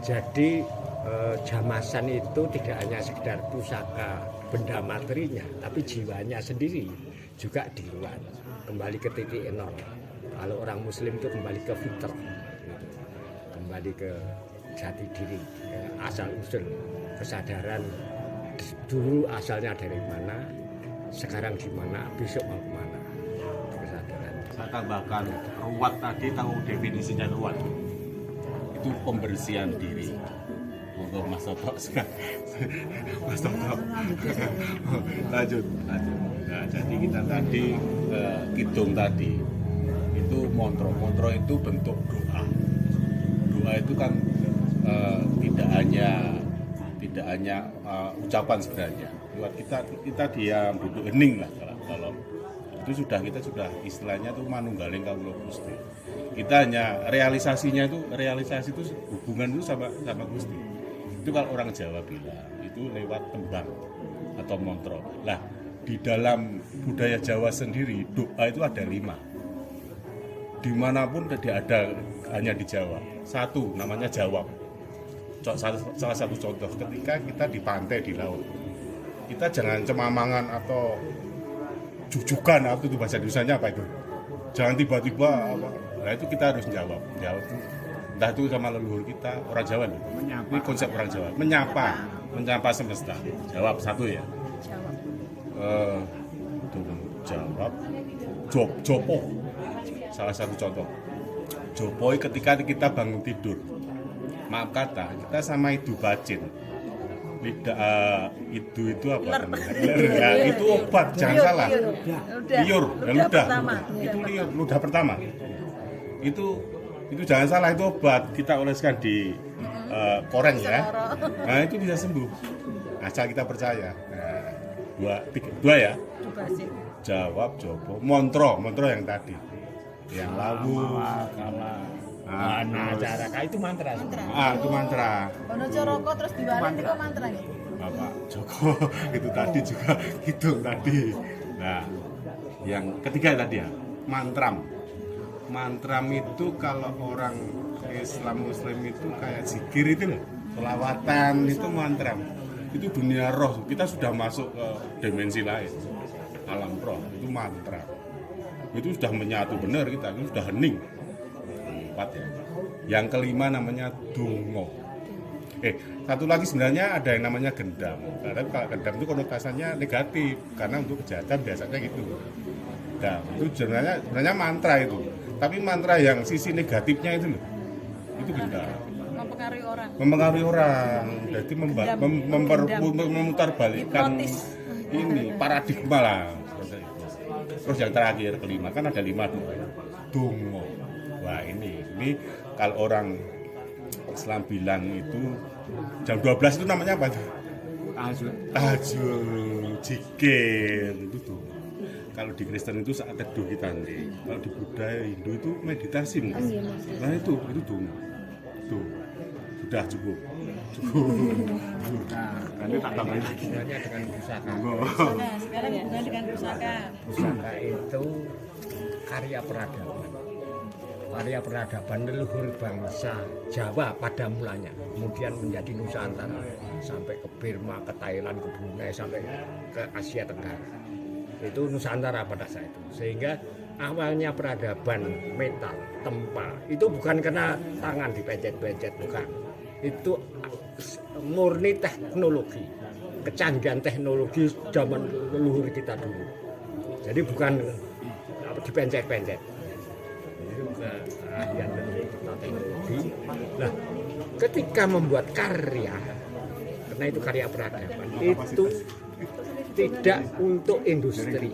Jadi jamasan itu tidak hanya sekedar pusaka benda materinya, tapi jiwanya sendiri juga di luar. Kembali ke titik nol. Kalau orang Muslim itu kembali ke fitrah, kembali ke jati diri, asal usul kesadaran dulu asalnya dari mana, sekarang di mana, besok mau kemana. Kesadaran. Saya tambahkan ruwat tadi, tahu definisinya ruwat? Itu pembersihan diri. Untuk Mas Toto sekarang. Mas Toto. Lanjut. Nah, jadi kita tadi kidung tadi itu montro itu bentuk doa. Doa itu kan tidak hanya ucapan sebenarnya. Buat kita diam duduk hening lah kalau itu kita sudah istilahnya tuh manunggaling kawula Gusti. Kita hanya realisasi itu hubungan itu sama Gusti. Itu kalau orang Jawa bilang itu lewat tembang atau montro. Lah di dalam budaya Jawa sendiri doa itu ada 5. Dimanapun tidak ada, hanya di Jawa. 1 namanya jawab. Salah satu contoh ketika kita di pantai di laut, kita jangan cemamangan atau jujukan atau itu bahasa Indonesianya apa itu. Jangan tiba-tiba nah itu kita harus jawab itu entah itu sama leluhur kita orang Jawa nih. Ini konsep orang Jawa menyapa semesta. Jawab 1 ya. Jawab jopo. Salah satu contoh. Jopo ketika kita bangun tidur. Maaf kata, kita sama itu bacin. Itu apa namanya? Ya, itu obat, jangan salah. Liur, ludah. Itu ludah pertama. Itu jangan salah, itu obat. Kita oleskan di koreng ya. Nah, itu bisa sembuh. Asal kita percaya. Nah, dua ya. Jawab, jopo, montro yang tadi. Yang lagu, cara itu mantra. Itu mantra. Ono coroko terus diwalen itu mantra ya. Bapak Joko itu tadi juga itu tadi. Nah, yang ketiga tadi ya, mantram. Mantram itu kalau orang Islam Muslim itu kayak zikir itu loh. Selawatan itu mantram. Itu dunia roh. Kita sudah masuk ke dimensi lain. Alam roh itu mantra. Itu sudah menyatu benar kita, itu sudah hening. 4 ya. Yang kelima namanya dungo. Satu lagi sebenarnya ada yang namanya gendam. Karena kalau gendam itu konotasinya negatif karena untuk kejahatan biasanya gitu. Nah, itu sebenarnya mantra itu. Tapi mantra yang sisi negatifnya itu loh. Itu gendam. Mempengaruhi orang. Jadi memutarbalikkan ini paradigma lah. Terus yang terakhir kelima kan ada 5 tuh. Dungo. Wah ini kalau orang Islam bilang itu jam 12 itu namanya apa tuh? Tahajud, zikir itu tuh. Kalau di Kristen itu saat teduh kita nanti. Kalau di budaya Hindu itu meditasi mungkin. Nah itu tuh. Tuh. Sudah cukup. Nanti tak tambahin lagi. Dengan pusaka. Sekarang dengan pusaka. Pusaka itu karya peradaban leluhur bangsa Jawa pada mulanya, kemudian menjadi Nusantara sampai ke Burma, ke Thailand, ke Brunei, sampai ke Asia Tenggara. Itu Nusantara pada saat itu. Sehingga awalnya peradaban metal, tempa, itu bukan karena tangan dipencet-pencet, bukan. Itu murni teknologi, kecanggihan teknologi zaman leluhur kita dulu. Jadi bukan dipencet-pencet. Itu keahlian teknologi. Nah, ketika membuat karya, karena itu karya peradaban, itu tidak untuk industri.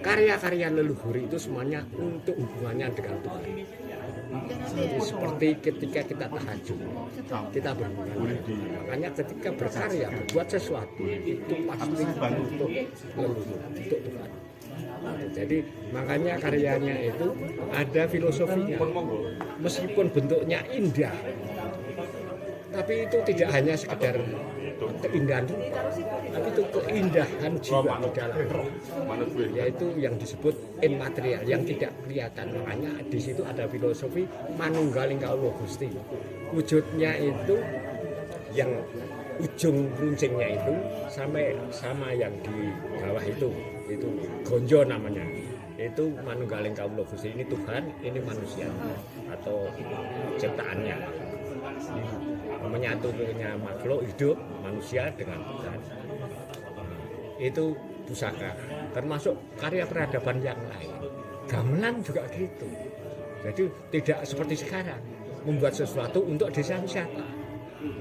Karya-karya leluhur itu semuanya untuk hubungannya dengan Tuhan. Seperti ketika kita tahajud, kita berhubungan. Makanya ketika berkarya, berbuat sesuatu itu pasti untuk leluhur, untuk Tuhan. Jadi makanya karyanya itu ada filosofinya, meskipun bentuknya indah, tapi itu tidak hanya sekedar keindahan rupa, tapi itu keindahan jiwa di dalam roh, yaitu yang disebut immaterial, yang tidak kelihatan. Makanya di situ ada filosofi manunggaling kaulo Gusti. Wujudnya itu yang ujung runcingnya itu sampai sama yang di bawah itu gonjo namanya. Itu manunggaling kaulo Gusti, ini Tuhan, ini manusia atau ciptaannya. Menyatunya makhluk hidup manusia dengan Tuhan. Itu pusaka, termasuk karya peradaban yang lain. Gamelan juga gitu. Jadi tidak seperti sekarang membuat sesuatu untuk desa wisata,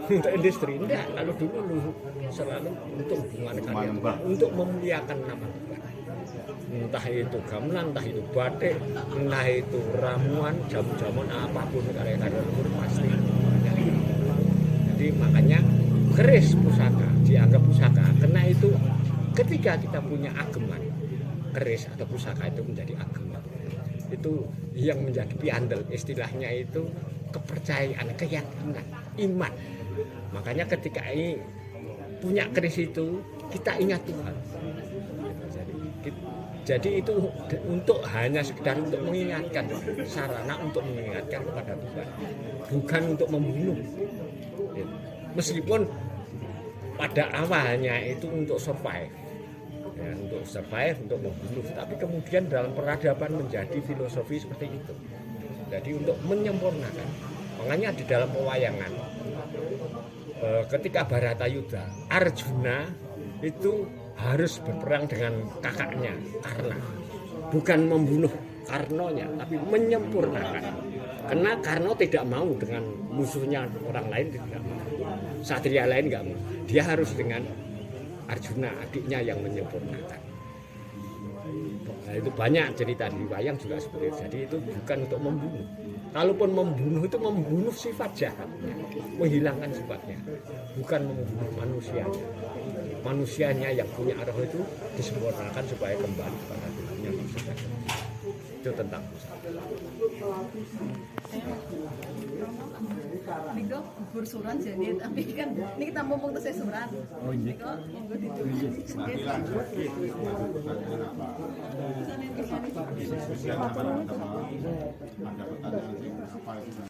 untuk industri. Enggak, kalau dulu selalu untuk hubungan karya Tuhan, untuk memuliakan nama Tuhan. Entah itu gamelan, entah itu batik, entah itu ramuan, jamu-jamuan, apapun karya-karya luhur pasti. Jadi makanya keris pusaka dianggap pusaka, karena itu ketika kita punya ageman, keris atau pusaka itu menjadi ageman. Itu yang menjadi piandel, istilahnya itu kepercayaan, keyakinan, iman. Makanya ketika ini punya keris itu kita ingat Tuhan. Jadi itu untuk hanya sekedar untuk mengingatkan, sarana untuk mengingatkan kepada Tuhan, bukan untuk membunuh. Meskipun pada awalnya itu untuk survive, ya, untuk membunuh, tapi kemudian dalam peradaban menjadi filosofi seperti itu. Jadi untuk menyempurnakan. Makanya di dalam pewayangan, ketika Baratayuda, Arjuna itu harus berperang dengan kakaknya Karna, bukan membunuh Karnonya, tapi menyempurnakan. Karena Karno tidak mau dengan musuhnya orang lain, tidak mau. Satria lain nggak mau. Dia harus dengan Arjuna, adiknya, yang menyempurnakan. Nah, itu banyak cerita di wayang juga seperti itu. Jadi itu bukan untuk membunuh. Kalaupun membunuh itu membunuh sifat jahatnya, menghilangkan sifatnya, bukan membunuh manusianya. Manusianya yang punya roh itu disempurnakan supaya kembali pada Tuhannya. Itu tentang pusaka. Niko bersuran jadi, tapi kan ini kita mumpung tesih suran. Oh iya. Niko monggo ditulis.